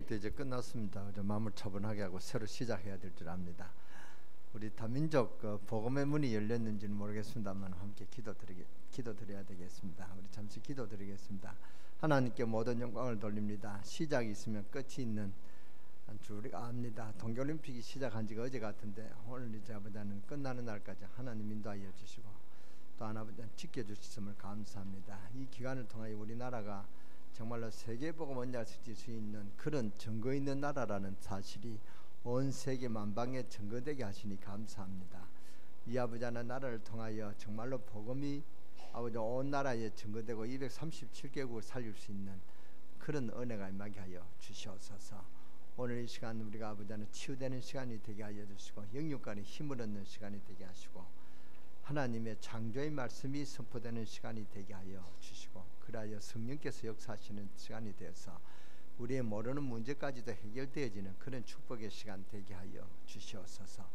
올림픽도 이제 끝났습니다. 이제 마음을 차분하게 하고 새로 시작해야 될 줄 압니다. 우리 다민족 복음의 문이 열렸는지는 모르겠습니다만 함께 기도드려야 되겠습니다. 우리 잠시 기도드리겠습니다. 하나님께 모든 영광을 돌립니다. 시작이 있으면 끝이 있는 줄 우리가 압니다. 동계올림픽이 시작한 지가 어제 같은데 오늘 이제 아버지는 끝나는 날까지 하나님 인도하여 주시고 또 아버지는 지켜주셨음을 감사합니다. 이 기간을 통하여 우리나라가 정말로 세계복음 언약을 지킬 수 있는 그런 증거 있는 나라라는 사실이 온 세계 만방에 증거되게 하시니 감사합니다. 이 아버지 하나님 나라를 통하여 정말로 복음이 아버지 온 나라에 증거되고 237개국을 살릴 수 있는 그런 은혜가 임하게 하여 주시옵소서. 오늘 이 시간 우리가 아버지 하나님 치유되는 시간이 되게 하여 주시고 영육간에 힘을 얻는 시간이 되게 하시고 하나님의 창조의 말씀이 선포되는 시간이 되게 하여 주시고 그리하여 성령께서 역사하시는 시간이 되어서 우리의 모르는 문제까지도 해결되어지는 그런 축복의 시간 되게 하여 주시옵소서.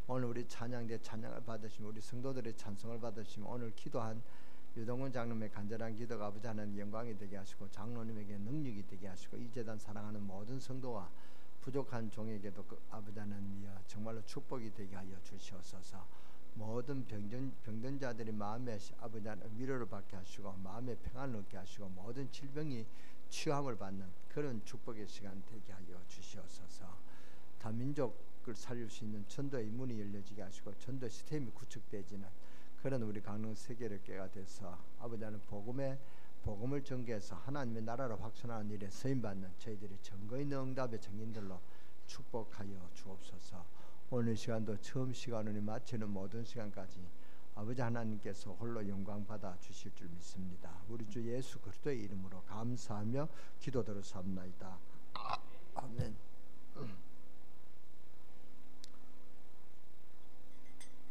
오늘 우리 찬양대 찬양을 받으시며 우리 성도들의 찬송을 받으시며 오늘 기도한 유동훈 장로님의 간절한 기도가 아버지 하나님 영광이 되게 하시고 장로님에게 능력이 되게 하시고 이 재단 사랑하는 모든 성도와 부족한 종에게도 아버지 하나님 정말로 축복이 되게 하여 주시옵소서. 모든 병든 자들이 마음에 아버지 하나님 위로를 받게 하시고 마음에 평안을 얻게 하시고 모든 질병이 치유함을 받는 그런 축복의 시간 되게 하여 주시옵소서. 다민족을 살릴 수 있는 전도의 문이 열려지게 하시고 전도 시스템이 구축되지는 그런 우리 강릉 세계력계가 돼서 아버지 하나님 복음을 전개해서 하나님의 나라를 확산하는 일에 쓰임받는 저희들이 증거 있는 응답의 증인들로 축복하여 주옵소서. 오늘 시간도 처음 시간을 마치는 모든 시간까지 아버지 하나님께서 홀로 영광 받아 주실 줄 믿습니다. 우리 주 예수 그리스도의 이름으로 감사하며 기도드렸사옵나이다. 아멘.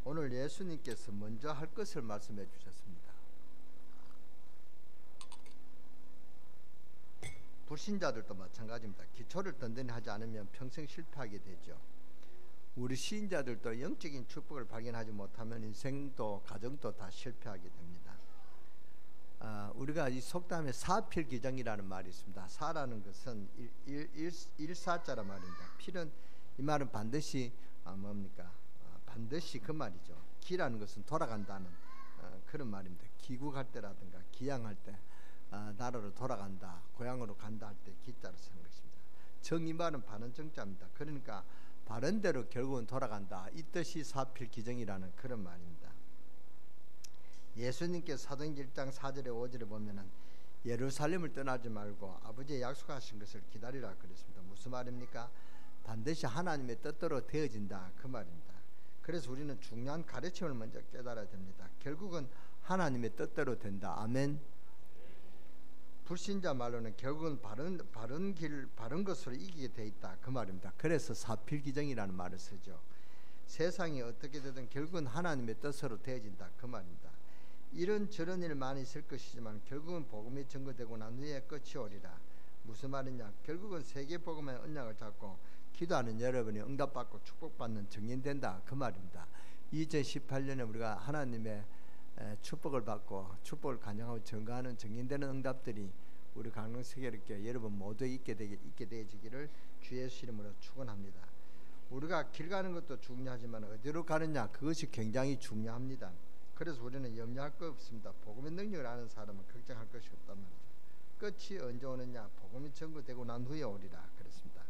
오늘 예수님께서 먼저 할 것을 말씀해 주셨습니다. 불신자들도 마찬가지입니다. 기초를 든든히 하지 않으면 평생 실패하게 되죠. 우리 시인자들도 영적인 축복을 발견하지 못하면 인생도 가정도 다 실패하게 됩니다. 우리가 이 속담에 사필기정이라는 말이 있습니다. 사라는 것은 일사자란 말입니다. 필은 이 말은 반드시 뭡니까? 반드시 그 말이죠. 기라는 것은 돌아간다는 그런 말입니다. 귀국할 때라든가 기양할 때 나라로 돌아간다, 고향으로 간다 할 때 기자로 쓰는 것입니다. 정 이 말은 바른 정자입니다. 그러니까 바른 대로 결국은 돌아간다. 이 뜻이 사필기정이라는 그런 말입니다. 예수님께서 사도행전 1장 4절에 5절에 보면은 예루살렘을 떠나지 말고 아버지의 약속하신 것을 기다리라 그랬습니다. 무슨 말입니까? 반드시 하나님의 뜻대로 되어진다 그 말입니다. 그래서 우리는 중요한 가르침을 먼저 깨달아야 됩니다. 결국은 하나님의 뜻대로 된다. 아멘. 불신자 말로는 결국은 바른 것으로 이기게 돼 있다 그 말입니다. 그래서 사필기정이라는 말을 쓰죠. 세상이 어떻게 되든 결국은 하나님의 뜻으로 되어진다 그 말입니다. 이런 저런 일 많이 있을 것이지만 결국은 복음이 증거되고 난 후에 끝이 오리라. 무슨 말이냐? 결국은 세계 복음의 언약을 잡고 기도하는 여러분이 응답받고 축복받는 증인된다 그 말입니다. 2018년에 우리가 하나님의 축복을 받고 축복을 간증하고 증거하는 증인되는 응답들이 우리 강릉 세계력교회 여러분 모두에 있게 되어지기를 주 예수 이름으로 축원합니다. 우리가 길 가는 것도 중요하지만 어디로 가느냐 그것이 굉장히 중요합니다. 그래서 우리는 염려할 거 없습니다. 복음의 능력을 아는 사람은 걱정할 것이 없단 말이죠. 끝이 언제 오느냐? 복음이 증거되고 난 후에 오리라 그랬습니다.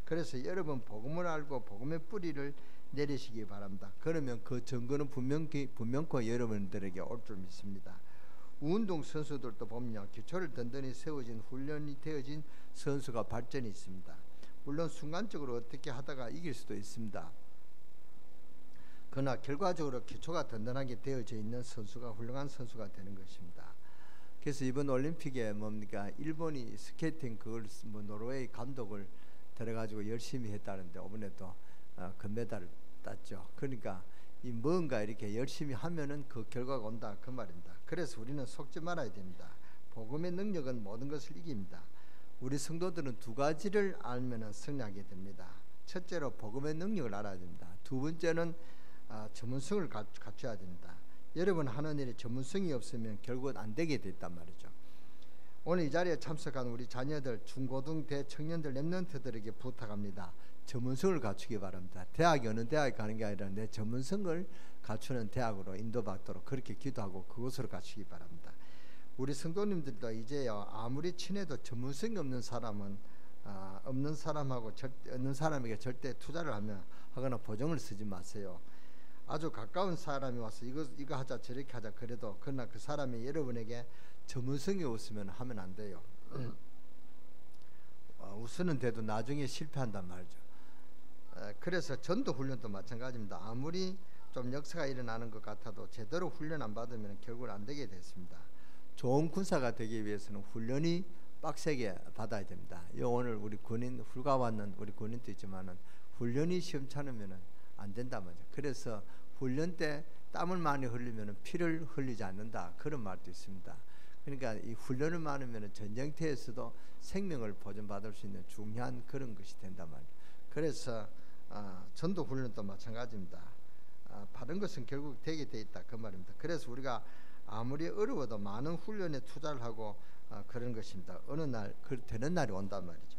그래서 여러분 복음을 알고 복음의 뿌리를 내리시기 바랍니다. 그러면 그 증거는 분명코 여러분들에게 올 줄 믿습니다. 운동 선수들도 보면 기초를 든든히 세워진 훈련이 되어진 선수가 발전이 있습니다. 물론 순간적으로 어떻게 하다가 이길 수도 있습니다. 그러나 결과적으로 기초가 든든하게 되어져 있는 선수가 훌륭한 선수가 되는 것입니다. 그래서 이번 올림픽에 뭡니까? 일본이 스케이팅 그걸 노르웨이 감독을 들어가지고 열심히 했다는데 이번에 또 금메달을 땄죠. 그러니까 이 뭔가 이렇게 열심히 하면은 그 결과가 온다 그 말입니다. 그래서 우리는 속지 말아야 됩니다. 복음의 능력은 모든 것을 이깁니다. 우리 성도들은 두 가지를 알면은 승리하게 됩니다. 첫째로 복음의 능력을 알아야 됩니다. 두 번째는 전문성을 갖춰야 됩니다. 여러분 하는 일에 전문성이 없으면 결국은 안 되게 됐단 말이죠. 오늘 이 자리에 참석한 우리 자녀들, 중고등 대청년들, 랩런트들에게 부탁합니다. 전문성을 갖추기 바랍니다. 대학이 어느 대학에 가는 게 아니라 내 전문성을 갖추는 대학으로 인도받도록 그렇게 기도하고 그곳으로 갖추기 바랍니다. 우리 성도님들도 이제요, 아무리 친해도 전문성이 없는 사람은 없는 사람에게 절대 투자를 하거나 보증을 쓰지 마세요. 아주 가까운 사람이 와서 이거 하자 저렇게 하자 그래도 그러나 그 사람이 여러분에게 전문성이 없으면 하면 안 돼요. 우선은 돼도 나중에 실패한단 말이죠. 그래서 전도 훈련도 마찬가지입니다. 아무리 좀 역사가 일어나는 것 같아도 제대로 훈련 안 받으면 결국은 안 되게 됐습니다. 좋은 군사가 되기 위해서는 훈련이 빡세게 받아야 됩니다. 오늘 우리 군인 휴가 왔는 우리 군인도 있지만은 훈련이 시험찮으면은 안 된단 말이죠. 그래서 훈련 때 땀을 많이 흘리면은 피를 흘리지 않는다 그런 말도 있습니다. 그러니까 이 훈련을 많으면은 전쟁터에서도 생명을 보존받을 수 있는 중요한 그런 것이 된단 말이에요. 그래서 전도 훈련도 마찬가지입니다. 바른 것은 결국 되게 돼 있다 그 말입니다. 그래서 우리가 아무리 어려워도 많은 훈련에 투자를 하고 그런 것입니다. 어느 날 되는 날이 온단 말이죠.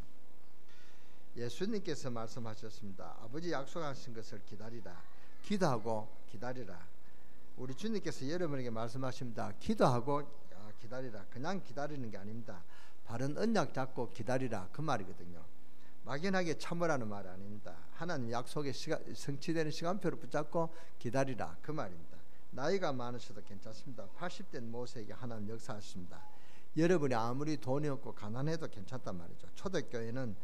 예수님께서 말씀하셨습니다. 아버지 약속하신 것을 기다리라. 기도하고 기다리라. 우리 주님께서 여러분에게 말씀하십니다. 기도하고 기다리라. 그냥 기다리는 게 아닙니다. 바른 언약 잡고 기다리라 그 말이거든요. 막연하게 참으라는 말 아닙니다. 하나님 약속의 성취되는 시간표를 붙잡고 기다리라 그 말입니다. 나이가 많으셔도 괜찮습니다. 80된 모세에게 하나님 역사하십니다. 여러분이 아무리 돈이 없고 가난해도 괜찮단 말이죠. 초대교회는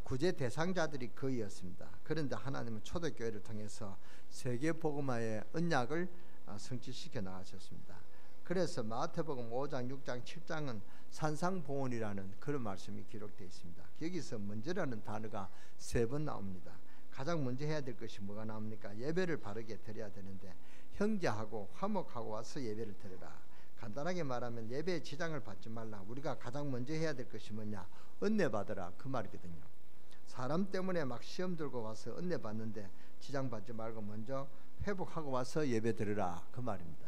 구제 대상자들이 거의였습니다. 그런데 하나님은 초대교회를 통해서 세계복음화의 언약을 성취시켜 나가셨습니다. 그래서 마태복음 5장, 6장, 7장은 산상보훈이라는 그런 말씀이 기록되어 있습니다. 여기서 먼저라는 단어가 3번 나옵니다. 가장 먼저 해야 될 것이 뭐가 나옵니까? 예배를 바르게 드려야 되는데 형제하고 화목하고 와서 예배를 드려라. 간단하게 말하면 예배에 지장을 받지 말라. 우리가 가장 먼저 해야 될 것이 뭐냐? 은혜 받으라 그 말이거든요. 사람 때문에 막 시험 들고 와서 은혜 받는데 지장 받지 말고 먼저 회복하고 와서 예배 드리라 그 말입니다.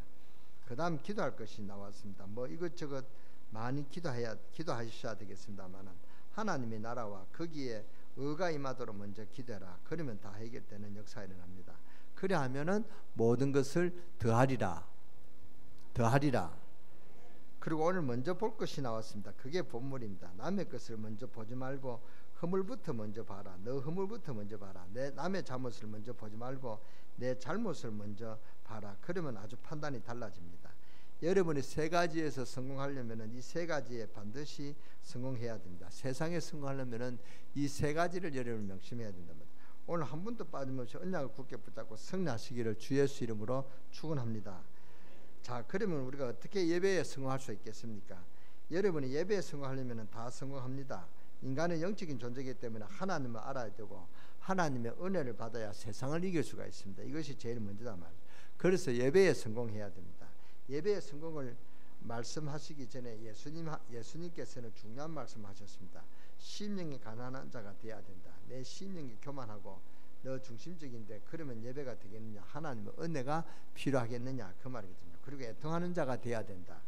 그 다음 기도할 것이 나왔습니다. 뭐 이것저것 많이 기도하셔야 되겠습니다만은 하나님의 나라와 거기에 의가 임하도록 먼저 기도해라. 그러면 다 해결되는 역사가 일어납니다. 그래 하면은 모든 것을 더하리라. 그리고 오늘 먼저 볼 것이 나왔습니다. 그게 본문입니다. 남의 것을 먼저 보지 말고 허물부터 먼저 봐라. 너 허물부터 먼저 봐라. 내 남의 잘못을 먼저 보지 말고 내 잘못을 먼저 봐라. 그러면 아주 판단이 달라집니다. 여러분이 3가지에서 성공하려면 이 3가지에 반드시 성공해야 됩니다. 세상에 성공하려면 이 3가지를 여러분 명심해야 된답니다. 오늘 한 분도 빠짐없이 언약을 굳게 붙잡고 승리하시기를 주 예수 이름으로 축원합니다. 자, 그러면 우리가 어떻게 예배에 성공할 수 있겠습니까? 여러분이 예배에 성공하려면 다 성공합니다. 인간은 영적인 존재이기 때문에 하나님을 알아야 되고 하나님의 은혜를 받아야 세상을 이길 수가 있습니다. 이것이 제일 먼저다 말이에요. 그래서 예배에 성공해야 됩니다. 예배의 성공을 말씀하시기 전에 예수님께서는 중요한 말씀하셨습니다. 심령이 가난한 자가 되어야 된다. 내 심령이 교만하고 너 중심적인데 그러면 예배가 되겠느냐? 하나님의 은혜가 필요하겠느냐? 그 말이거든요. 그리고 애통하는 자가 되어야 된다.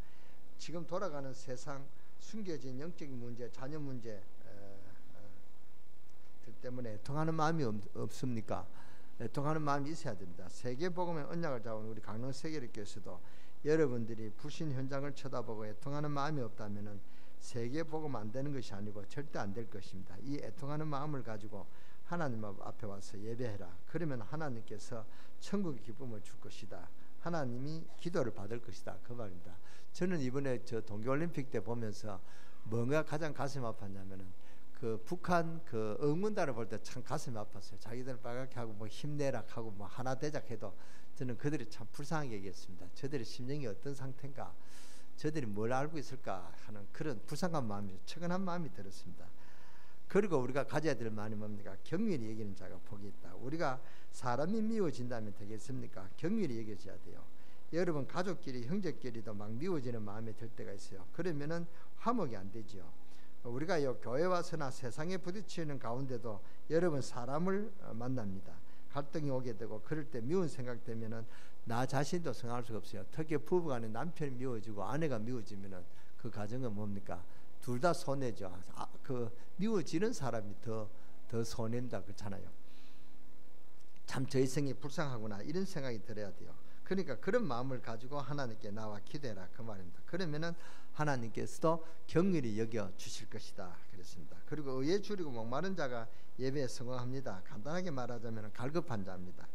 지금 돌아가는 세상 숨겨진 영적인 문제, 자녀 문제 때문에 애통하는 마음이 없습니까? 애통하는 마음이 있어야 됩니다. 세계복음의 언약을 잡은 우리 강릉 세계립교에서도 여러분들이 불신 현장을 쳐다보고 애통하는 마음이 없다면은 세계복음 안 되는 것이 아니고 절대 안 될 것입니다. 이 애통하는 마음을 가지고 하나님 앞에 와서 예배해라. 그러면 하나님께서 천국의 기쁨을 줄 것이다. 하나님이 기도를 받을 것이다. 그 말입니다. 저는 이번에 저 동계올림픽 때 보면서 뭔가 가장 가슴 아팠냐면은 그 북한 그 응원단을 볼 때 참 가슴이 아팠어요. 자기들 빨갛게 하고 뭐 힘내라 하고 뭐 하나 되자해도 저는 그들이 참 불쌍하게 얘기했습니다. 저들의 심령이 어떤 상태인가, 저들이 뭘 알고 있을까 하는 그런 불쌍한 마음이, 측은한 마음이 들었습니다. 그리고 우리가 가져야 될 마음이 뭡니까? 경륜히 여기는 자가 복이 있다. 우리가 사람이 미워진다면 되겠습니까? 경륜히 여겨져야 돼요. 여러분 가족끼리 형제끼리도 막 미워지는 마음이 들 때가 있어요. 그러면은 화목이 안 되죠. 우리가 이 교회 와서나 세상에 부딪히는 가운데도 여러분 사람을 만납니다. 갈등이 오게 되고 그럴 때 미운 생각 되면은 나 자신도 성할 수가 없어요. 특히 부부간에 남편이 미워지고 아내가 미워지면은 그 가정은 뭡니까? 둘 다 손해죠. 미워지는 사람이 더 손해입니다. 그렇잖아요. 참 저희 생이 불쌍하구나 이런 생각이 들어야 돼요. 그러니까 그런 마음을 가지고 하나님께 나와 기도해라 그 말입니다. 그러면은 하나님께서도 긍휼히 여겨 주실 것이다 그랬습니다. 그리고 의에 줄이고 목마른 자가 예배에 성공합니다. 간단하게 말하자면 갈급한 자입니다.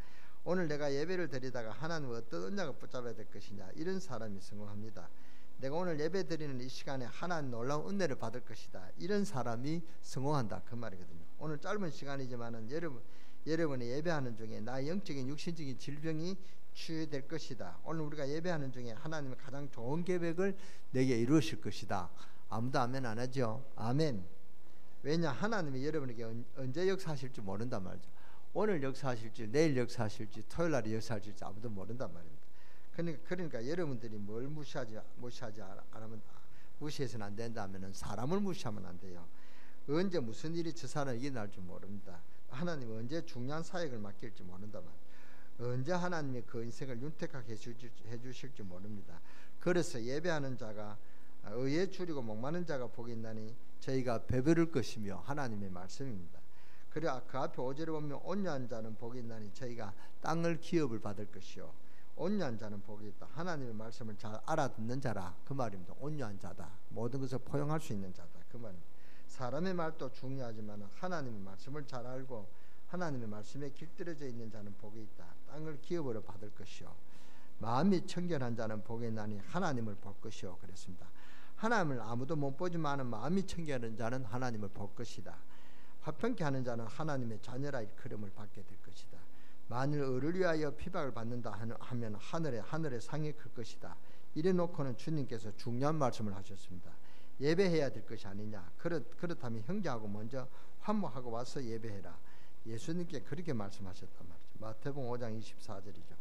오늘 내가 예배를 드리다가 하나님 어떤 언약을 붙잡아야 될 것이냐 이런 사람이 성공합니다. 내가 오늘 예배 드리는 이 시간에 하나님 놀라운 은혜를 받을 것이다 이런 사람이 성공한다 그 말이거든요. 오늘 짧은 시간이지만은 여러분이 예배하는 중에 나의 영적인 육신적인 질병이 치유될 것이다. 오늘 우리가 예배하는 중에 하나님의 가장 좋은 계획을 내게 이루실 것이다. 아무도 아멘 안 하죠? 아멘. 왜냐? 하나님이 여러분에게 언제 역사하실지 모른단 말이죠. 오늘 역사하실지 내일 역사하실지 토요일 날 역사하실지 아무도 모른단 말입니다. 그러니까 여러분들이 뭘 무시해서는 안 된다면은 사람을 무시하면 안 돼요. 언제 무슨 일이 저 사람이 일어날 줄 모릅니다. 하나님은 언제 중요한 사역을 맡길지 모른단 말이에요. 언제 하나님이 그 인생을 윤택하게 해주실지 모릅니다. 그래서 예배하는 자가 의에 줄이고 목마른 자가 복이 있나니 저희가 배부를 것이며 하나님의 말씀입니다. 그리고 그 앞에 5절에 보면 온유한 자는 복이 있나니 저희가 땅을 기업을 받을 것이요 온유한 자는 복이 있다. 하나님의 말씀을 잘 알아듣는 자라 그 말입니다. 온유한 자다. 모든 것을 포용할 수 있는 자다 그 말입니다. 사람의 말도 중요하지만 하나님의 말씀을 잘 알고 하나님의 말씀에 길들여져 있는 자는 복이 있다. 땅을 기업으로 받을 것이요 마음이 청결한 자는 복이 있나니 하나님을 볼 것이요 그랬습니다. 하나님을 아무도 못 보지만 마음이 청결한 자는 하나님을 볼 것이다. 화평케 하는 자는 하나님의 자녀라 일컬음을 받게 될 것이다. 만일 의를 위하여 피박을 받는다 하면 하늘의 상이 클 것이다. 이래 놓고는 주님께서 중요한 말씀을 하셨습니다. 예배해야 될 것이 아니냐. 그렇다면 형제하고 먼저 환목하고 와서 예배해라. 예수님께 그렇게 말씀하셨단 말이죠. 마태복음 5장 24절이죠.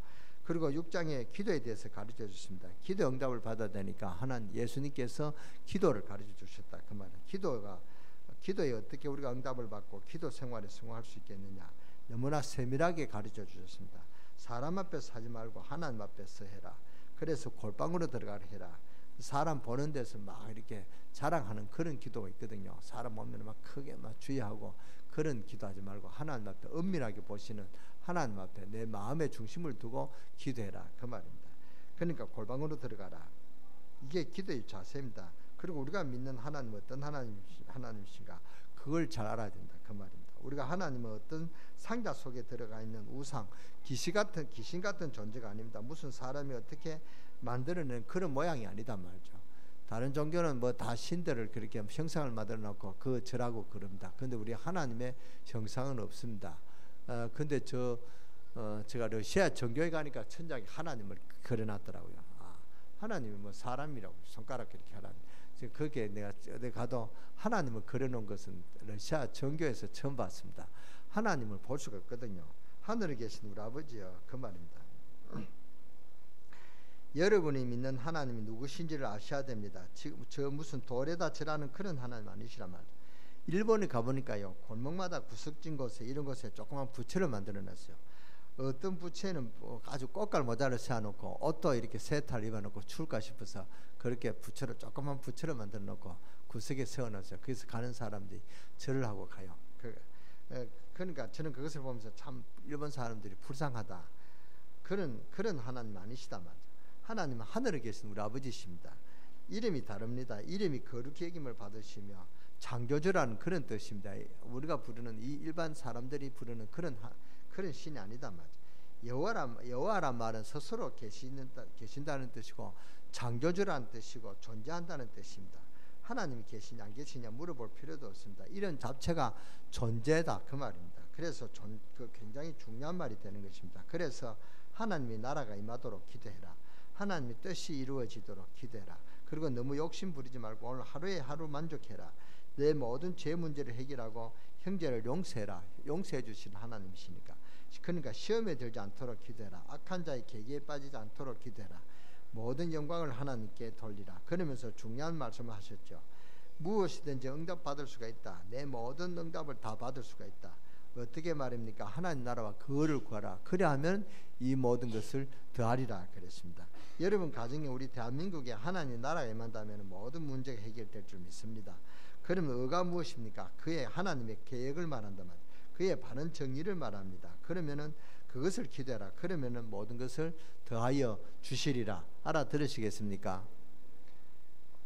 그리고 6장에 기도에 대해서 가르쳐 주십니다. 기도 응답을 받아야 되니까 하나님 예수님께서 기도를 가르쳐 주셨다 그 말은. 기도에 어떻게 우리가 응답을 받고 기도 생활에 성공할 수 있겠느냐. 너무나 세밀하게 가르쳐 주셨습니다. 사람 앞에서 하지 말고 하나님 앞에서 해라. 그래서 골방으로 들어가라 해라. 사람 보는 데서 막 이렇게 자랑하는 그런 기도가 있거든요. 사람 보면 막 크게 막 주의하고 그런 기도하지 말고 하나님 앞에 은밀하게 보시는 하나님 앞에 내 마음의 중심을 두고 기도해라 그 말입니다. 그러니까 골방으로 들어가라. 이게 기도의 자세입니다. 그리고 우리가 믿는 하나님은 어떤 하나님이신가 그걸 잘 알아야 된다 그 말입니다. 우리가 하나님은 어떤 상자 속에 들어가 있는 우상 귀신 같은 존재가 아닙니다. 무슨 사람이 어떻게 만들어낸 그런 모양이 아니다 말이죠. 다른 종교는 뭐 다 신들을 그렇게 형상을 만들어 놓고 그 절하고 그럽니다. 그런데 우리 하나님의 형상은 없습니다. 근데 제가 러시아 정교회 가니까 천장에 하나님을 그려놨더라고요. 하나님이 뭐 사람이라고 손가락 이렇게 하라는. 그게 내가 어디 가도 하나님을 그려놓은 것은 러시아 정교에서 처음 봤습니다. 하나님을 볼 수가 없거든요. 하늘에 계신 우리 아버지요 그 말입니다. 여러분이 믿는 하나님이 누구신지를 아셔야 됩니다. 지금 저 무슨 돌에다 절하는 그런 하나님 아니시란 말이에요. 일본에 가보니까요 골목마다 구석진 곳에 이런 곳에 조그만 부채를 만들어놨어요. 어떤 부채는 아주 꽃갈 모자를 세워놓고 옷도 이렇게 세탈 입어놓고 추울까 싶어서 그렇게 조그만 부채를 만들어놓고 구석에 세워놨어요. 그래서 가는 사람들이 절을 하고 가요. 그러니까 저는 그것을 보면서 참 일본 사람들이 불쌍하다. 그런 하나님 아니시단 말이에요. 하나님은 하늘에 계신 우리 아버지십니다. 이름이 다릅니다. 이름이 거룩히 여김을 받으시며 창조주라는 그런 뜻입니다. 우리가 부르는 이 일반 사람들이 부르는 그런 신이 아니다 말이죠. 여호와란 말은 스스로 계신다는 뜻이고 창조주라는 뜻이고 존재한다는 뜻입니다. 하나님이 계시냐 안 계시냐 물어볼 필요도 없습니다. 이런 자체가 존재다 그 말입니다. 그래서 굉장히 중요한 말이 되는 것입니다. 그래서 하나님의 나라가 임하도록 기도해라. 하나님의 뜻이 이루어지도록 기도해라. 그리고 너무 욕심 부리지 말고 오늘 하루에 하루 만족해라. 내 모든 죄 문제를 해결하고 형제를 용서해라. 용서해 주시는 하나님이시니까. 그러니까 시험에 들지 않도록 기도해라. 악한 자의 계기에 빠지지 않도록 기도해라. 모든 영광을 하나님께 돌리라. 그러면서 중요한 말씀을 하셨죠. 무엇이든지 응답받을 수가 있다. 내 모든 응답을 다 받을 수가 있다. 어떻게 말입니까? 하나님 나라와 그를 구하라. 그래하면 이 모든 것을 더하리라 그랬습니다. 여러분 가정에 우리 대한민국에 하나님 나라가 임한다면 모든 문제가 해결될 줄 믿습니다. 그러면 의가 무엇입니까? 그의 하나님의 계획을 말한단 말이에요. 그의 바른 정의를 말합니다. 그러면은 그것을 기대하라. 그러면은 모든 것을 더하여 주시리라. 알아들으시겠습니까?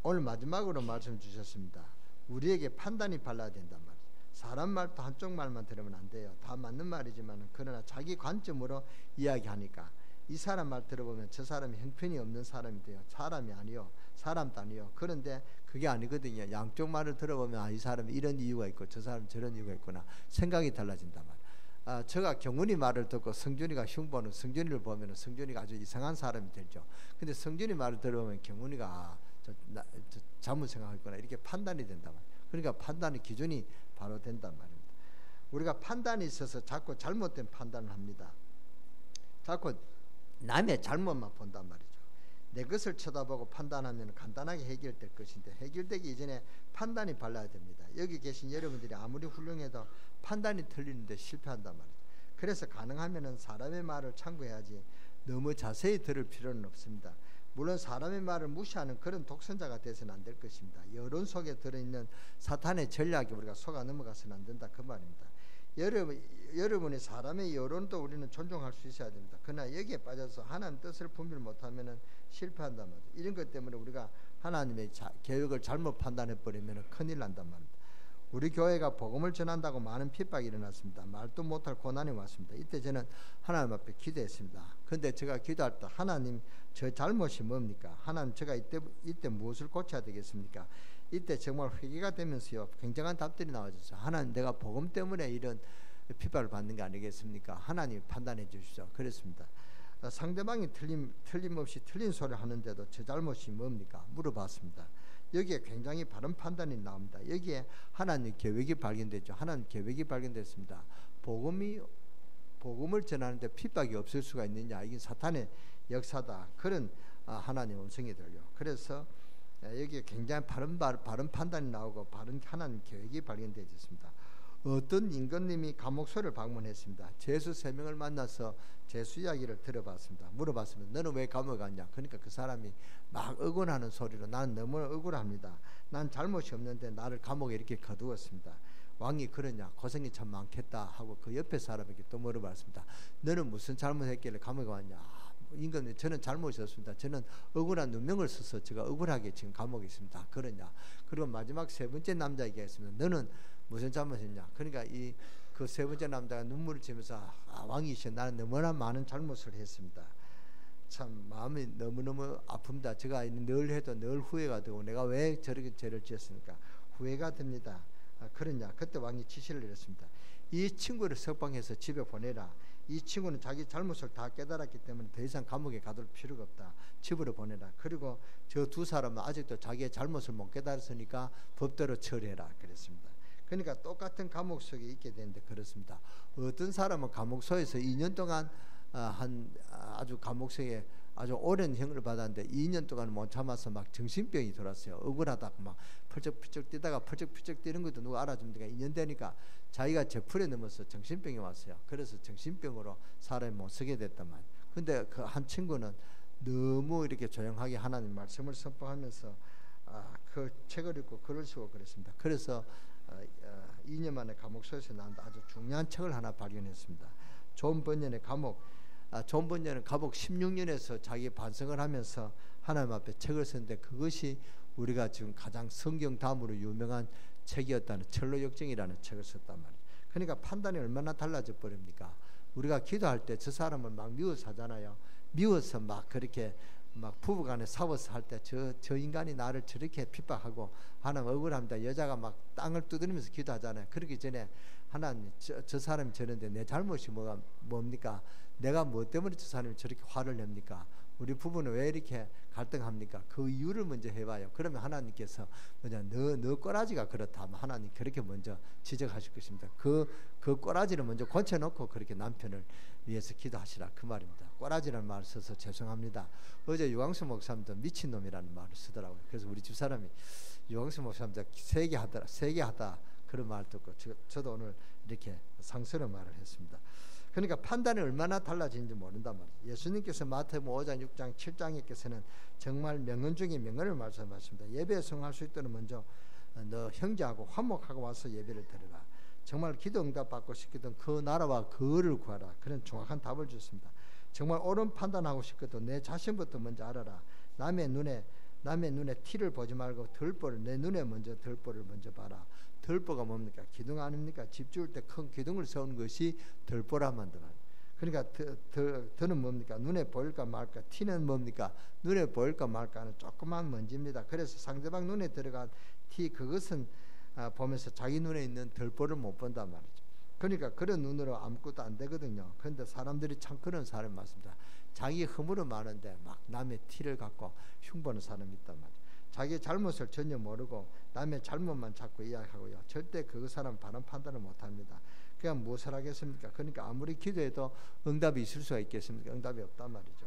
오늘 마지막으로 말씀 주셨습니다. 우리에게 판단이 발라야 된단 말이에요. 사람 말도 한쪽 말만 들으면 안 돼요. 다 맞는 말이지만 그러나 자기 관점으로 이야기하니까 이 사람 말 들어보면 저 사람이 형편이 없는 사람이 돼요. 사람이 아니요. 사람도 아니요. 그런데 그게 아니거든요. 양쪽 말을 들어보면 아, 이 사람이 이런 이유가 있고 저 사람은 저런 이유가 있구나. 생각이 달라진단 말이에요. 제가 경훈이 말을 듣고 성준이가 흉보는 성준이를 보면 성준이가 아주 이상한 사람이 되죠. 근데 성준이 말을 들어보면 경훈이가 저 잘못 생각했구나 이렇게 판단이 된단 말이에요. 그러니까 판단의 기준이 바로 된단 말입니다. 우리가 판단이 있어서 자꾸 잘못된 판단을 합니다. 자꾸 남의 잘못만 본단 말이죠. 내 것을 쳐다보고 판단하면 간단하게 해결될 것인데 해결되기 이전에 판단이 발라야 됩니다. 여기 계신 여러분들이 아무리 훌륭해도 판단이 틀리는데 실패한단 말이죠. 그래서 가능하면 사람의 말을 참고해야지 너무 자세히 들을 필요는 없습니다. 물론 사람의 말을 무시하는 그런 독선자가 되서는 안 될 것입니다. 여론 속에 들어있는 사탄의 전략에 우리가 속아 넘어가서는 안 된다 그 말입니다. 여러분이 사람의 여론도 우리는 존중할 수 있어야 됩니다. 그러나 여기에 빠져서 하나님 뜻을 분별 못하면 실패한단 말이에요. 이런 것 때문에 우리가 하나님의 계획을 잘못 판단해버리면 큰일 난단 말입니다. 우리 교회가 복음을 전한다고 많은 핍박이 일어났습니다. 말도 못할 고난이 왔습니다. 이때 저는 하나님 앞에 기도했습니다. 그런데 제가 기도할 때 하나님 저 잘못이 뭡니까? 하나님 제가 이때 무엇을 고쳐야 되겠습니까? 이때 정말 회개가 되면서요 굉장한 답들이 나와졌어요. 하나님 내가 복음 때문에 이런 핍박을 받는 게 아니겠습니까? 하나님 판단해 주시죠. 그랬습니다. 상대방이 틀림없이 틀린 소리를 하는데도 저 잘못이 뭡니까? 물어봤습니다. 여기에 굉장히 바른 판단이 나옵니다. 여기에 하나님 계획이 발견되죠. 하나님 계획이 발견됐습니다. 복음을 전하는데 핍박이 없을 수가 있느냐? 이게 사탄의 역사다. 그런 하나님의 음성이 들려. 그래서 여기에 굉장히 바른 판단이 나오고 바른 하나님 계획이 발견되었습니다. 어떤 임금님이 감옥소를 방문했습니다. 죄수 3명을 만나서 죄수 이야기를 들어봤습니다. 물어봤습니다. 너는 왜 감옥에 갔냐? 그러니까 그 사람이 막 억울하는 소리로 나는 너무 억울합니다. 난 잘못이 없는데 나를 감옥에 이렇게 거두었습니다. 왕이 그러냐? 고생이 참 많겠다 하고 그 옆에 사람에게 또 물어봤습니다. 너는 무슨 잘못했길래 감옥에 왔냐? 임금님 저는 잘못이 없습니다. 저는 억울한 누명을 써서 제가 억울하게 지금 감옥에 있습니다. 그러냐? 그리고 마지막 세 번째 남자에게 했습니다. 너는 무슨 잘못했냐? 그러니까 그 세 번째 남자가 눈물을 지면서 왕이시여 나는 너무나 많은 잘못을 했습니다. 참 마음이 너무너무 아픕니다. 제가 늘 해도 늘 후회가 되고 내가 왜 저렇게 죄를 지었습니까? 후회가 됩니다. 그러냐? 그때 왕이 지시를 내렸습니다. 이 친구를 석방해서 집에 보내라. 이 친구는 자기 잘못을 다 깨달았기 때문에 더 이상 감옥에 가둘 필요가 없다. 집으로 보내라. 그리고 저 두 사람은 아직도 자기의 잘못을 못 깨달았으니까 법대로 처리해라 그랬습니다. 그러니까 똑같은 감옥 속에 있게 되는데 그렇습니다. 어떤 사람은 감옥소에서 2년 동안 아주 감옥소에 아주 오랜 형을 받았는데 2년 동안 못 참아서 막 정신병이 돌았어요. 억울하다고 막 펄쩍펄쩍 뛰다가 펄쩍펄쩍 뛰는 것도 누가 알아줍니까? 2년 되니까 자기가 제풀에 넘어서 정신병이 왔어요. 그래서 정신병으로 사람이 못 서게 됐단 말이에요. 근데 그 한 친구는 너무 이렇게 조용하게 하나님 말씀을 선포하면서 그 책을 읽고 글을 쓰고 그랬습니다. 그래서 2년 만에 감옥소에서 나왔는데 아주 중요한 책을 하나 발견했습니다. 존 번연의 존 번연은 감옥 16년에서 자기 반성을 하면서 하나님 앞에 책을 썼는데 그것이 우리가 지금 가장 성경 다음으로 유명한 책이었다는 철로 역정이라는 책을 썼단 말이에요. 그러니까 판단이 얼마나 달라져 버립니까? 우리가 기도할 때 저 사람을 막 미워서 하잖아요. 미워서 막 그렇게 막 부부간에 싸워서 할 때 저 인간이 나를 저렇게 핍박하고 하나님 억울합니다. 여자가 막 땅을 두드리면서 기도하잖아요. 그러기 전에 하나님 저 사람이 저런데 내 잘못이 뭡니까? 내가 뭐 때문에 저 사람이 저렇게 화를 냅니까? 우리 부부는 왜 이렇게 갈등합니까? 그 이유를 먼저 해봐요. 그러면 하나님께서 너 꼬라지가 그렇다 하면 하나님 그렇게 먼저 지적하실 것입니다. 그 꼬라지를 먼저 고쳐놓고 그렇게 남편을 위해서 기도하시라 그 말입니다. 꼬라지라는 말을 써서 죄송합니다. 어제 유광수 목사님도 미친놈이라는 말을 쓰더라고요. 그래서 우리 집사람이 유광수 목사님도 세게 하다 그런 말 듣고 저도 오늘 이렇게 상서로 말을 했습니다. 그러니까 판단이 얼마나 달라지는지 모른단 말이에요. 예수님께서 마태복음 5장, 6장, 7장에께서는 정말 명언 중에 명언을 말씀하십니다. 예배에 성할 수 있도록 먼저 너 형제하고 화목하고 와서 예배를 드려라. 정말 기도 응답 받고 싶거든 그 나라와 그를 구하라. 그런 정확한 답을 줬습니다. 정말 옳은 판단하고 싶거든 내 자신부터 먼저 알아라. 남의 눈에 티를 보지 말고 들보를 내 눈에 먼저 들보를 먼저 봐라. 들보가 뭡니까? 기둥 아닙니까? 집 지을 때 큰 기둥을 세우는 것이 들보라만 더. 그러니까 들은 뭡니까? 눈에 보일까 말까. 티는 뭡니까? 눈에 보일까 말까 하는 조그만 먼지입니다. 그래서 상대방 눈에 들어간 티 그것은 보면서 자기 눈에 있는 들보를 못 본단 말이죠. 그러니까 그런 눈으로 아무것도 안 되거든요. 그런데 사람들이 참 그런 사람이 많습니다. 자기 허물은 많은데 막 남의 티를 갖고 흉보는 사람이 있단 말이에요. 자기 잘못을 전혀 모르고 남의 잘못만 자꾸 이야기하고요. 절대 그 사람 바른 판단을 못합니다. 그냥 무엇을 하겠습니까? 그러니까 아무리 기도해도 응답이 있을 수가 있겠습니까? 응답이 없단 말이죠.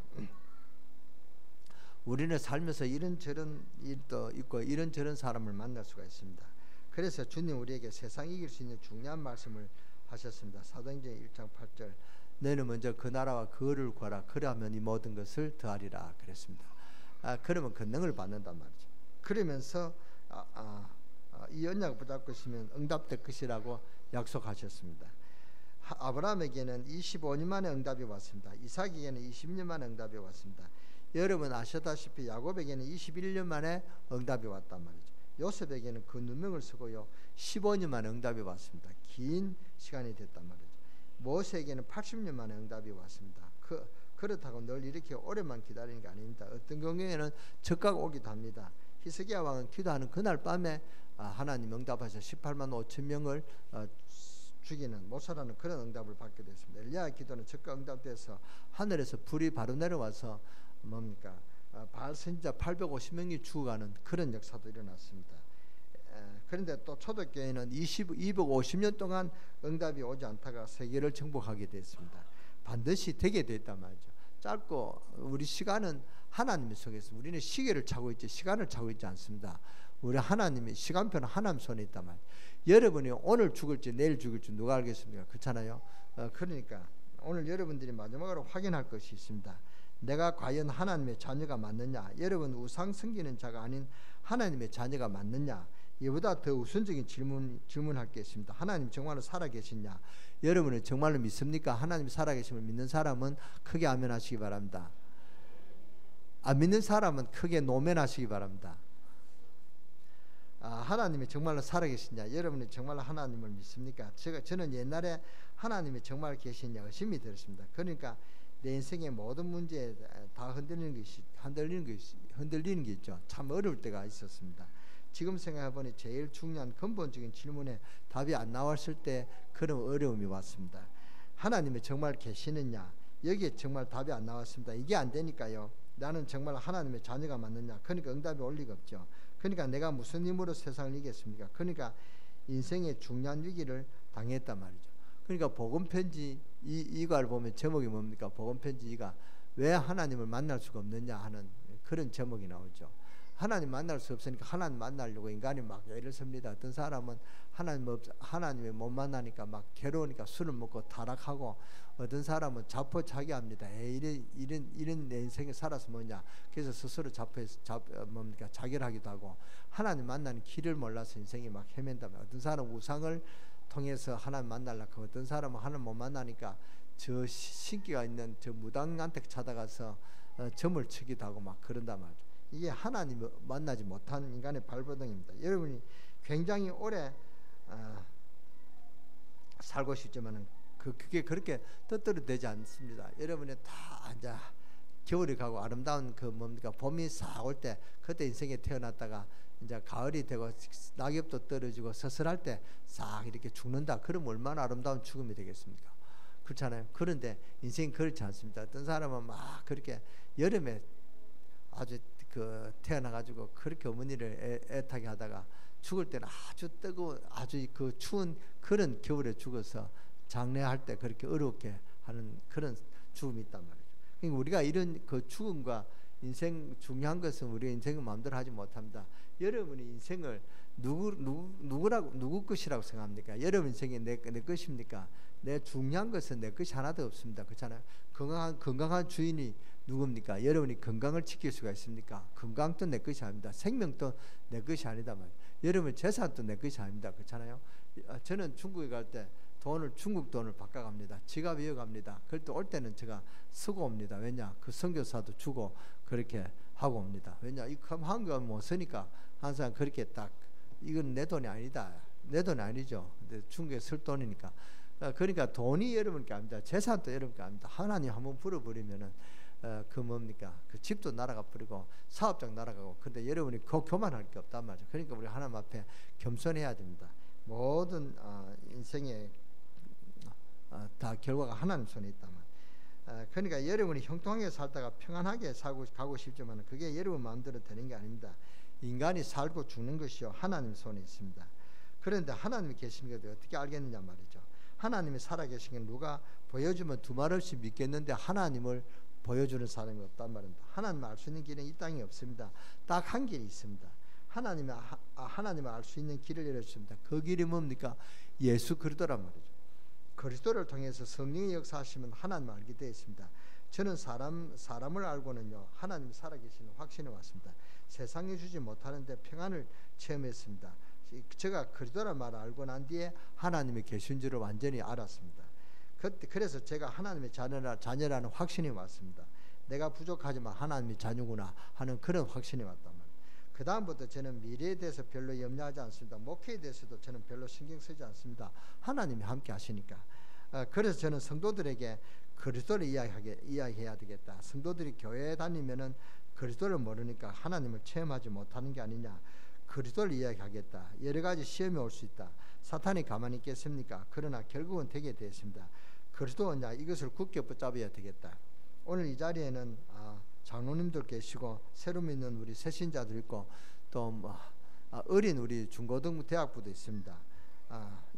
우리는 살면서 이런저런 일도 있고 이런저런 사람을 만날 수가 있습니다. 그래서 주님 우리에게 세상 이길 수 있는 중요한 말씀을 하셨습니다. 사도행전 1장 8절 너는 먼저 그 나라와 그를 구하라. 그러면 이 모든 것을 더하리라 그랬습니다. 그러면 권능을 받는단 말이죠. 그러면서 이 언약을 붙잡고 있으면 응답될 것이라고 약속하셨습니다. 아브라함에게는 25년 만에 응답이 왔습니다. 이삭에게는 20년 만에 응답이 왔습니다. 여러분 아시다시피 야곱에게는 21년 만에 응답이 왔단 말이죠. 요셉에게는 그 누명을 쓰고요 15년 만에 응답이 왔습니다. 긴 시간이 됐단 말이죠. 모세에게는 80년 만에 응답이 왔습니다. 그렇다고 늘 이렇게 오래만 기다리는 게 아닙니다. 어떤 경우에는 적각 오기도 합니다. 히스기야 왕은 기도하는 그날 밤에 하나님 응답하셔 18만 5천 명을 죽이는 모사라는 그런 응답을 받게 됐습니다. 엘리야 기도는 적각 응답돼서 하늘에서 불이 바로 내려와서 뭡니까? 바알 선지자 850명이 죽어가는 그런 역사도 일어났습니다. 그런데 또 초대교회는 250년 동안 응답이 오지 않다가 세계를 정복하게 됐습니다. 반드시 되게 됐단 말이죠. 짧고 우리 시간은 하나님의 속에서 우리는 시계를 차고 있지 시간을 차고 있지 않습니다. 우리 하나님의 시간표는 하나님 손에 있단 말이에요. 여러분이 오늘 죽을지 내일 죽을지 누가 알겠습니까? 그렇잖아요. 그러니까 오늘 여러분들이 마지막으로 확인할 것이 있습니다. 내가 과연 하나님의 자녀가 맞느냐? 여러분 우상 섬기는 자가 아닌 하나님의 자녀가 맞느냐? 이보다 더 우선적인 질문할 게 있습니다. 하나님 정말로 살아계시냐? 여러분은 정말로 믿습니까? 하나님 살아계심을 믿는 사람은 크게 아멘 하시기 바랍니다. 안 믿는 사람은 크게 노멘 하시기 바랍니다. 하나님이 정말로 살아계시냐? 여러분이 정말로 하나님을 믿습니까? 저는 옛날에 하나님이 정말 계시냐 의심이 들었습니다. 그러니까 내 인생의 모든 문제에 다 흔들리는 게 있죠. 참 어려울 때가 있었습니다. 지금 생각해보니 제일 중요한 근본적인 질문에 답이 안 나왔을 때 그런 어려움이 왔습니다. 하나님이 정말 계시느냐? 여기에 정말 답이 안 나왔습니다. 이게 안 되니까요. 나는 정말 하나님의 자녀가 맞느냐? 그러니까 응답이 올 리가 없죠. 그러니까 내가 무슨 힘으로 세상을 이겼습니까? 그러니까 인생의 중요한 위기를 당했단 말이죠. 그러니까 복음편지 이걸 보면 제목이 뭡니까? 복음편지 2가 왜 하나님을 만날 수가 없느냐 하는 그런 제목이 나오죠. 하나님 만날 수 없으니까 하나님 만나려고 인간이 막 애를 씁니다. 어떤 사람은 하나님을 못 만나니까 막 괴로우니까 술을 먹고 타락하고, 어떤 사람은 자포자기합니다. 이런 내 인생에 살아서 뭐냐. 그래서 스스로 자결하기도 하고, 하나님 만나는 길을 몰라서 인생이 막 헤맨다면, 어떤 사람은 우상을 통해서 하나님 만나려고 하고, 어떤 사람은 하나님 못 만나니까 저 신기가 있는 저 무당한테 찾아가서 점을 치기도 하고 막 그런단 말이죠. 이게 하나님을 만나지 못한 인간의 발버둥입니다. 여러분이 굉장히 오래 살고 싶지만은 그게 그렇게 뜻대로 되지 않습니다. 여러분이 다 이제 겨울이 가고 아름다운 그 뭡니까 봄이 싹 올 때, 그때 인생에 태어났다가 이제 가을이 되고 낙엽도 떨어지고 서슬할 때 싹 이렇게 죽는다. 그럼 얼마나 아름다운 죽음이 되겠습니까? 그렇잖아요. 그런데 인생이 그렇지 않습니다. 어떤 사람은 막 그렇게 여름에 아주 태어나가지고 그렇게 어머니를 애타게 하다가 죽을 때는 아주 뜨거운 아주 그 추운 그런 겨울에 죽어서 장례할 때 그렇게 어렵게 하는 그런 죽음이 있단 말이죠. 그러니까 우리가 이런 그 죽음과 인생 중요한 것은 우리가 인생을 마음대로 하지 못합니다. 여러분이 인생을 누구 것이라고 생각합니까? 여러분 인생이 내 것입니까? 내 중요한 것은 내 것이 하나도 없습니다. 그렇잖아요. 건강한 주인이 누굽니까? 여러분이 건강을 지킬 수가 있습니까? 건강도 내 것이 아닙니다. 생명도 내 것이 아니다 말이에요. 여러분 재산도 내 것이 아닙니다. 그렇잖아요. 저는 중국에 갈 때 중국 돈을 바꿔갑니다. 지갑 이어갑니다. 그럴 때 올 때는 제가 쓰고 옵니다. 왜냐? 그 선교사도 주고 그렇게 하고 옵니다. 왜냐? 이 한국은 못 쓰니까 항상 그렇게 딱 이건 내 돈이 아니다. 내 돈이 아니죠. 근데 중국에 쓸 돈이니까. 그러니까 돈이 여러분께 아닙니다. 재산도 여러분께 아닙니다. 하나님 한번 불어버리면은 그 뭡니까? 그 집도 날아가 버리고 사업장 날아가고. 근데 여러분이 교만할 게 없단 말이죠. 그러니까 우리 하나님 앞에 겸손해야 됩니다. 모든 인생의 다 결과가 하나님 손에 있다만. 그러니까 여러분이 형통하게 살다가 평안하게 가고 싶지만 그게 여러분 마음대로 되는 게 아닙니다. 인간이 살고 죽는 것이요 하나님 손에 있습니다. 그런데 하나님이 계신 것을 어떻게 알겠느냐 말이죠. 하나님이 살아계신 걸 누가 보여주면 두말 없이 믿겠는데 하나님을 보여주는 사람이 없단 말입니다. 하나님을 알 수 있는 길은 이 땅에 없습니다. 딱 한 길이 있습니다. 하나님을 알 수 있는 길을 열어주십니다. 그 길이 뭡니까? 예수 그리스도란 말이죠. 그리스도를 통해서 성령의 역사하시면 하나님을 알게 되어 있습니다. 저는 사람을 알고는요 하나님이 살아계시는 확신이 왔습니다. 세상에 주지 못하는데 평안을 체험했습니다. 제가 그리스도란 말을 알고 난 뒤에 하나님이 계신 줄을 완전히 알았습니다. 그래서 제가 하나님의 자녀라는 확신이 왔습니다. 내가 부족하지만 하나님이 자녀구나 하는 그런 확신이 왔단 말이에요. 그 다음부터 저는 미래에 대해서 별로 염려하지 않습니다. 목회에 대해서도 저는 별로 신경 쓰지 않습니다. 하나님이 함께 하시니까. 그래서 저는 성도들에게 그리스도를 이야기해야 되겠다. 성도들이 교회에 다니면은 그리스도를 모르니까 하나님을 체험하지 못하는 게 아니냐. 그리스도를 이야기하겠다. 여러 가지 시험이 올 수 있다. 사탄이 가만히 있겠습니까? 그러나 결국은 되게 되었습니다. 그리스도냐 이것을 굳게 붙잡아야 되겠다. 오늘 이 자리에는 장로님들 계시고 새로 믿는 우리 새신자들 있고 또 어린 우리 중고등 대학부도 있습니다.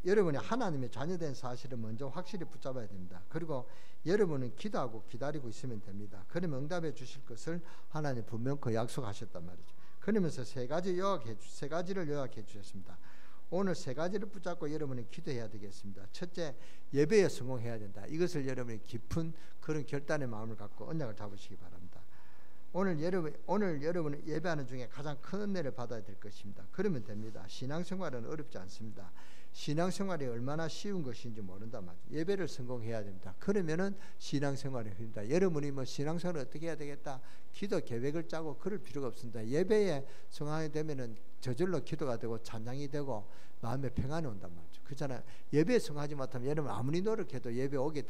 여러분이 하나님의 자녀된 사실을 먼저 확실히 붙잡아야 됩니다. 그리고 여러분은 기도하고 기다리고 있으면 됩니다. 그러면 응답해 주실 것을 하나님 분명 그 약속하셨단 말이죠. 그러면서 세 가지를 요약해 주셨습니다. 오늘 세 가지를 붙잡고 여러분이 기도해야 되겠습니다. 첫째, 예배에 성공해야 된다. 이것을 여러분이 깊은 그런 결단의 마음을 갖고 언약을 잡으시기 바랍니다. 오늘 여러분은 예배하는 중에 가장 큰 은혜를 받아야 될 것입니다. 그러면 됩니다. 신앙생활은 어렵지 않습니다. 신앙생활이 얼마나 쉬운 것인지 모른단 말이죠. 예배를 성공해야 됩니다. 그러면은 신앙생활이 됩니다. 여러분이 신앙생활을 어떻게 해야 되겠다? 기도 계획을 짜고 그럴 필요가 없습니다. 예배에 성공하게 되면은 저절로 기도가 되고 찬양이 되고 마음에 평안이 온단 말이죠. 그렇잖아요. 예배에 성공하지 못하면 여러분 아무리 노력해도 예배 오게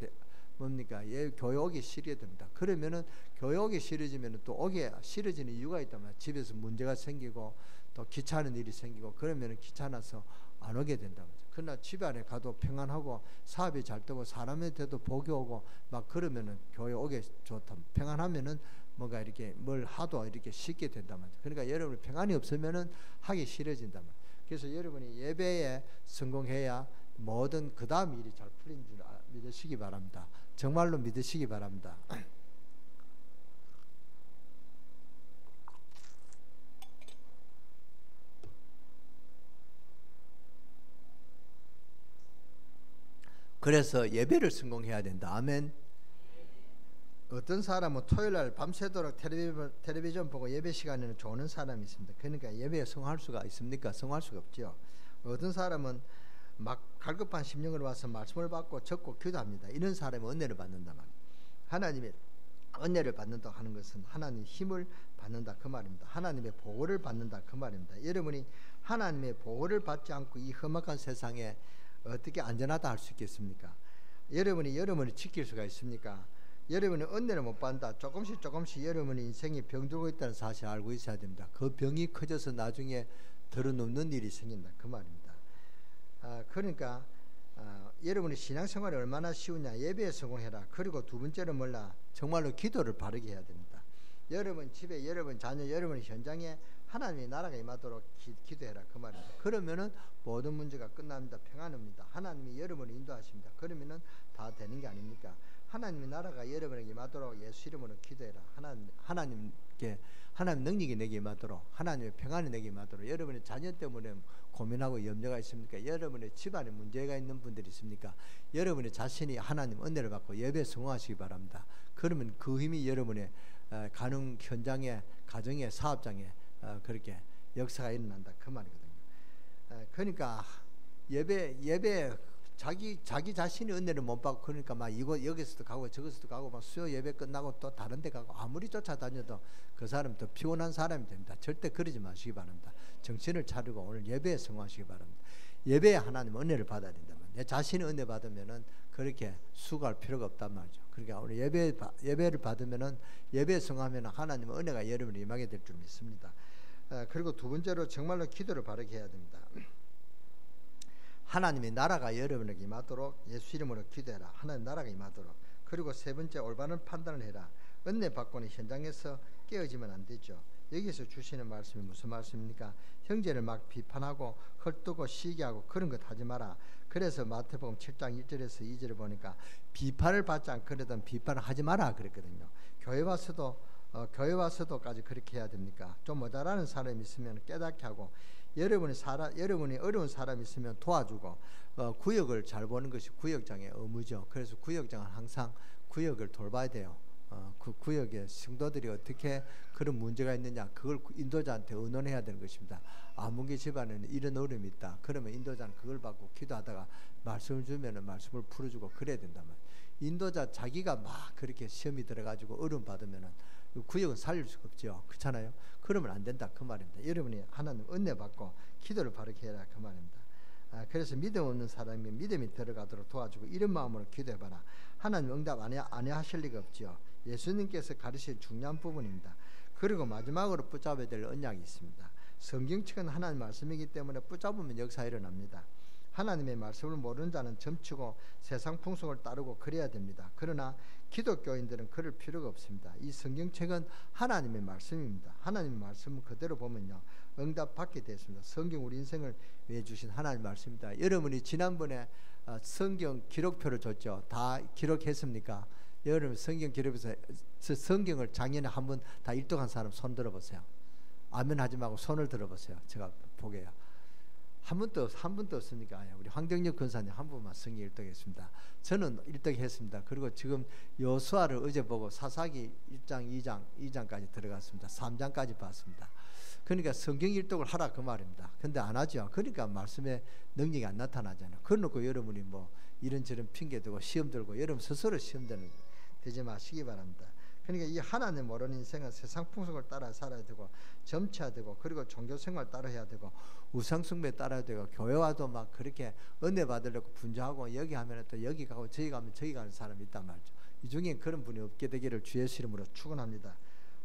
교회 오기 싫게 됩니다. 그러면은 교회 오기 싫어지면은 또 오기 싫어지는 이유가 있단 말이에요. 집에서 문제가 생기고 또 귀찮은 일이 생기고 그러면은 귀찮아서 안 오게 된다는 거죠. 그러나 집 안에 가도 평안하고 사업이 잘 되고 사람한테도 복이 오고 막 그러면은 교회 오게 좋다. 평안하면은 뭔가 이렇게 뭘 하도 이렇게 쉽게 된단 말이죠. 그러니까 여러분 평안이 없으면은 하기 싫어진단 말이에요. 그래서 여러분이 예배에 성공해야 모든 그 다음 일이 잘 풀린 줄 믿으시기 바랍니다. 정말로 믿으시기 바랍니다. 그래서 예배를 성공해야 된다. 아멘. 어떤 사람은 토요일날 밤새도록 텔레비전 보고 예배 시간에는 조는 사람이 있습니다. 그러니까 예배에 성공할 수가 있습니까? 성공할 수가 없죠. 어떤 사람은 막 갈급한 심령으로 와서 말씀을 받고 적고 기도합니다. 이런 사람은 은혜를 받는다 말이에요. 하나님의 은혜를 받는다 하는 것은 하나님의 힘을 받는다 그 말입니다. 하나님의 보호를 받는다 그 말입니다. 여러분이 하나님의 보호를 받지 않고 이 험악한 세상에 어떻게 안전하다 할 수 있겠습니까? 여러분이 지킬 수가 있습니까? 여러분이 은혜를 못 받는다. 조금씩 여러분의 인생이 병들고 있다는 사실을 알고 있어야 됩니다. 그 병이 커져서 나중에 들어눕는 일이 생긴다 그 말입니다. 그러니까 여러분이 신앙생활이 얼마나 쉬우냐. 예배에 성공해라. 그리고 두 번째는 정말로 기도를 바르게 해야 됩니다. 여러분 집에 여러분 자녀 여러분 현장에 하나님의 나라가 임하도록 기도해라 그 말입니다. 그러면은 모든 문제가 끝납니다. 평안합니다. 하나님이 여러분을 인도하십니다. 그러면은 다 되는 게 아닙니까? 하나님의 나라가 여러분에게 임하도록 예수 이름으로 기도해라. 하나님께 하나님 능력이 내게 임하도록, 하나님의 평안이 내게 임하도록. 여러분의 자녀 때문에 고민하고 염려가 있습니까? 여러분의 집안에 문제가 있는 분들이 있습니까? 여러분의 자신이 하나님 은혜를 받고 예배에 성공하시기 바랍니다. 그러면 그 힘이 여러분의 가는 현장에, 가정에, 사업장에 그렇게 역사가 일어난다, 그 말이거든요. 그러니까 예배 자기 자신이 은혜를 못 받고, 그러니까 막 이거 여기서도 가고 저기서도 가고 막 수요 예배 끝나고 또 다른 데 가고 아무리 쫓아다녀도 그 사람 더 피곤한 사람이 됩니다. 절대 그러지 마시기 바랍니다. 정신을 차리고 오늘 예배에 성공하시기 바랍니다. 예배에 하나님 은혜를 받아야 된다면, 내 자신이 은혜 받으면은 그렇게 수고할 필요가 없단 말이죠. 그러니까 오늘 예배를 받으면은, 예배에 성공하면은 하나님의 은혜가 여러분을 임하게 될 줄 믿습니다. 그리고 두 번째로 정말로 기도를 바르게 해야 됩니다. 하나님의 나라가 여러분에게 임하도록 예수 이름으로 기도해라. 하나님 나라가 임하도록. 그리고 세 번째, 올바른 판단을 해라. 은혜 받고는 현장에서 깨어지면 안 되죠. 여기서 주시는 말씀이 무슨 말씀입니까? 형제를 막 비판하고 헐뜯고 시기하고 그런 것 하지 마라. 그래서 마태복음 7장 1절에서 2절을 보니까 비판을 받지 않거든 비판을 하지 마라 그랬거든요. 교회 와서도까지 그렇게 해야 됩니까? 좀 모자라는 사람이 있으면 깨닫게 하고, 여러분이 어려운 사람이 있으면 도와주고, 구역을 잘 보는 것이 구역장의 의무죠. 그래서 구역장은 항상 구역을 돌봐야 돼요. 그 구역의 성도들이 어떻게 그런 문제가 있느냐, 그걸 인도자한테 의논해야 되는 것입니다. 아무개 집안에는 이런 어려움이 있다. 그러면 인도자는 그걸 받고 기도하다가 말씀을 주면은 말씀을 풀어주고 그래야 된다면, 인도자 자기가 막 그렇게 시험이 들어가지고 어려움 받으면은 구역은 살릴 수가 없죠. 그렇잖아요. 그러면 안 된다, 그 말입니다. 여러분이 하나님 은혜 받고 기도를 바르게 해라, 그 말입니다. 그래서 믿음 없는 사람이 믿음이 들어가도록 도와주고 이런 마음으로 기도해봐라. 하나님 응답 안 하실 리가 없죠. 예수님께서 가르친 중요한 부분입니다. 그리고 마지막으로 붙잡아야 될 언약이 있습니다. 성경책은 하나님 말씀이기 때문에 붙잡으면 역사가 일어납니다. 하나님의 말씀을 모르는 자는 점치고 세상 풍속을 따르고 그래야 됩니다. 그러나 기독교인들은 그럴 필요가 없습니다. 이 성경책은 하나님의 말씀입니다. 하나님의 말씀을 그대로 보면요, 응답받게 되었습니다. 성경 우리 인생을 위해 주신 하나님의 말씀입니다. 여러분이 지난번에 성경 기록표를 줬죠. 다 기록했습니까? 여러분 성경 기록에서 성경을 작년에 한번 다 일독한 사람 손 들어보세요. 아멘 하지 말고 손을 들어보세요. 제가 보게요. 한 분도 없습니까? 우리 황정력 권사님 한 분만 성경 일독했습니다. 저는 일독했습니다. 그리고 지금 여호수아를 어제 보고 사사기 1장 2장까지 들어갔습니다. 3장까지 봤습니다. 그러니까 성경 일독을 하라, 그 말입니다. 근데 안 하죠. 그러니까 말씀에 능력이 안 나타나잖아요. 그러놓고 여러분이 뭐 이런저런 핑계 대고 시험 들고 여러분 스스로 시험 되지 마시기 바랍니다. 그러니까 이 하나님 모르는 인생은 세상 풍속을 따라 살아야 되고, 점쳐야 되고, 그리고 종교생활 따라 해야 되고, 우상숭배 따라야 되고, 교회 와도 막 그렇게 은혜 받으려고 분주하고, 여기 하면 또 여기 가고 저기 가면 저기 가는 사람이 있단 말이죠. 이 중에 그런 분이 없게 되기를 주의 이름으로 축원합니다.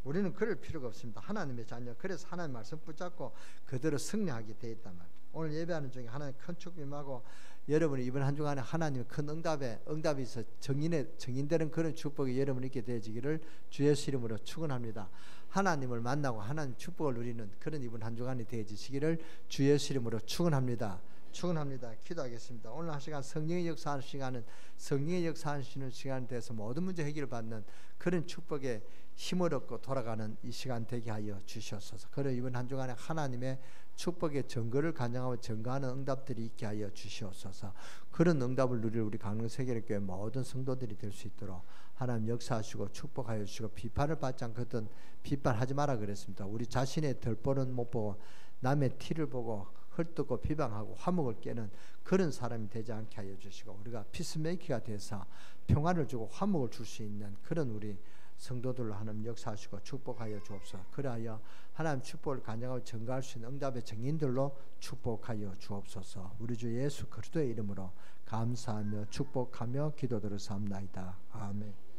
우리는 그럴 필요가 없습니다. 하나님의 자녀, 그래서 하나님 말씀 붙잡고 그대로 승리하게 되어 있단 말이죠. 오늘 예배하는 중에 하나님 큰 축복 임하고, 여러분이 이번 한 주간에 하나님의 큰 응답이 있어 정인되는 그런 축복이 여러분 있게 되어지기를 주의 이름으로 축원합니다. 하나님을 만나고 하나님 축복을 누리는 그런 이번 한 주간이 되어지시기를 주의 이름으로 축원합니다. 기도하겠습니다. 오늘 한 시간 성령의 역사하는 시간은 성령의 역사하시는 시간이 돼서 모든 문제 해결을 받는 그런 축복에 힘을 얻고 돌아가는 이 시간 되게 하여 주시옵소서. 그래 이번 한 주간에 하나님의 축복의 증거를 간증하고 증거하는 응답들이 있게 하여 주시옵소서. 그런 응답을 누릴 우리 강릉세계교회 모든 성도들이 될 수 있도록 하나님 역사하시고 축복하여 주시고, 비판을 받지 않거든 비판하지 마라 그랬습니다. 우리 자신의 덜보는 못 보고 남의 티를 보고 헐뜯고 비방하고 화목을 깨는 그런 사람이 되지 않게 하여 주시고, 우리가 피스메이커가 돼서 평안을 주고 화목을 줄 수 있는 그런 우리 성도들로 하나님 역사하시고 축복하여 주옵소서. 그리하여 하나님 축복을 간증하고 증거할 수 있는 응답의 증인들로 축복하여 주옵소서. 우리 주 예수 그리스도의 이름으로 감사하며 축복하며 기도드렸사옵나이다. 아멘.